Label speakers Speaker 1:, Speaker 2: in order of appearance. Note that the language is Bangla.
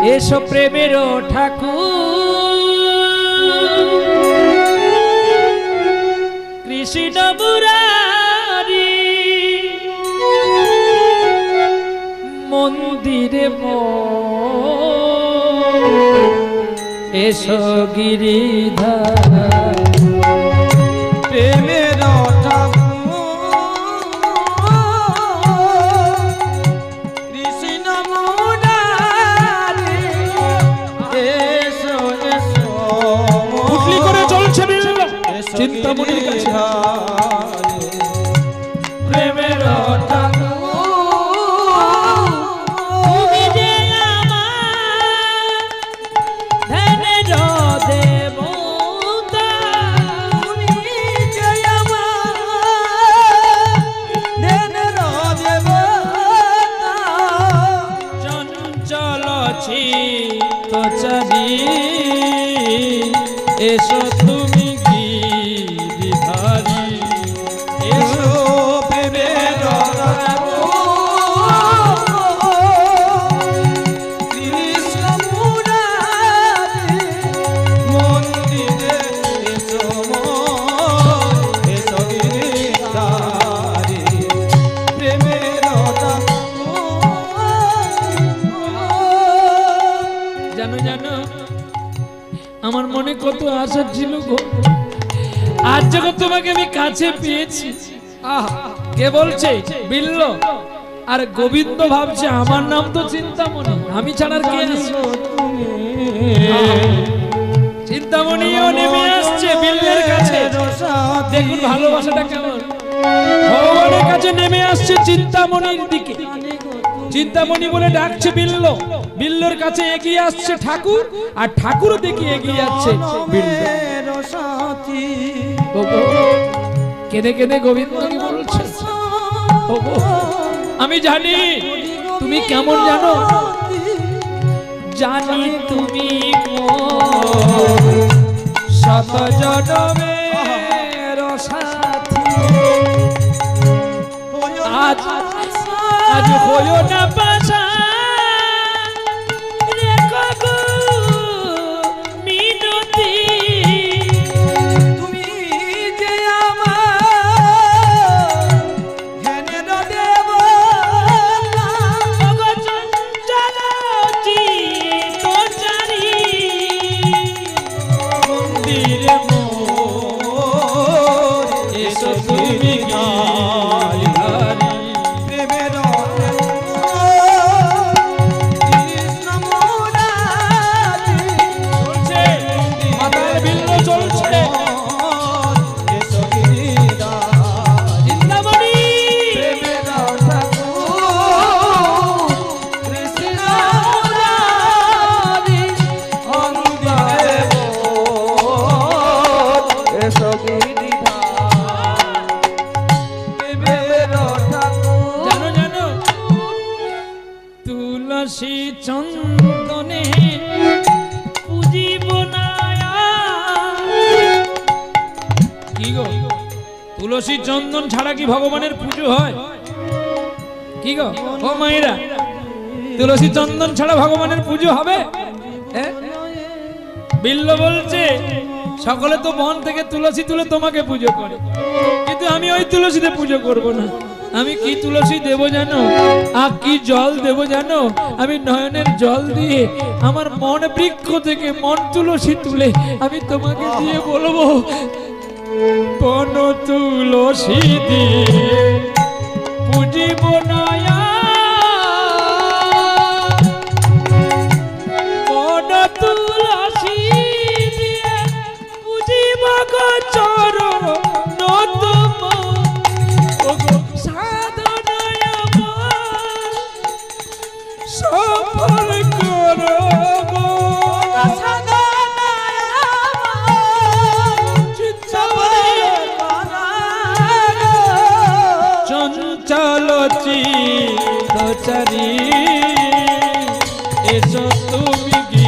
Speaker 1: এসো প্রেমের ঠাকুর কৃষ্ণ মুরারি মন্দিরে এসো গিরিধার
Speaker 2: প্রেমের কৃষ্ণ মুরারি এসো এসো
Speaker 1: উঠলি করে চলছে চিন্তামণির কাছে
Speaker 2: প্রেমের
Speaker 1: এসো তুমি গিরিধারী
Speaker 2: এসো প্রেমের কৃষ্ণ মুরারি মন্দিরে এসো এসো গিরিধারী প্রেমের
Speaker 1: জানো জানো আমার মনে কত আশা ছিল গো, আজ যখন তোমাকে আমি কাছে পেয়েছি। কে বলছে? বিল্ল আর গোবিন্দ ভাবছে আমার নাম তো চিন্তামণি, আমি ছাড়ার কে আছে? চিন্তামণিও নেমে আসছে বিল্লের কাছে। দেখুন ভালোবাসাটা কেমন, ভগবানের কাছে নেমে আসছে চিন্তামণির দিকে। চিন্তামণি বলে ডাকছে বিল্ল, বিল্লর কাছে এগিয়ে আসছে ঠাকুর, আর ঠাকুরও দেখে এগিয়ে যাচ্ছে বিল্ল। কেঁদে কেঁদে গোবিন্দ কি বলছে? আমি জানি তুমি কেমন জানো, জানি তুমি শত জনমের সাথী। আজ আজ হইও না পাশা রেখো গো মিনতি,
Speaker 2: তুমি যে আমার ধ্যানের দেবতা
Speaker 1: ওগো চঞ্চল চিত্তচারী মন্দিরে মোর এসো তুমি গিরিধারী
Speaker 2: প্রেমের কৃষ্ণ মুরারি
Speaker 1: চলছে মাতার বিল্ল চলছে
Speaker 2: এসো গিরিধারী
Speaker 1: চিন্তামণি
Speaker 2: প্রেমের কৃষ্ণ মুরারি মন্দিরে এসো
Speaker 1: জানো জানো তুলসী চন্দনে পুজিব না কি গো, তুলসী চন্দন ছাড়া কি ভগবানের পুজো হয়? কি গো ও মায়েরা, তুলসী চন্দন ছাড়া ভগবানের পুজো হবে? বিল্ল বলছে সকলে তো বন থেকে তুলসী তুলে তোমাকে পুজো করে, কিন্তু আমি ওই তুলসীতে পুজো করব না। আমি কি তুলসী দেব জানো, আর কি জল দেব জানো? আমি নয়নের জল দিয়ে আমার মন বৃক্ষ থেকে মন তুলসী তুলে আমি তোমাকে দিয়ে বলবো, বন তুলসী দিয়ে পুজিব নয়া বন তুলসী দিয়ে পুজিব গো চরণ সফল করব চঞ্চল চিত্তচারী এসো তুমি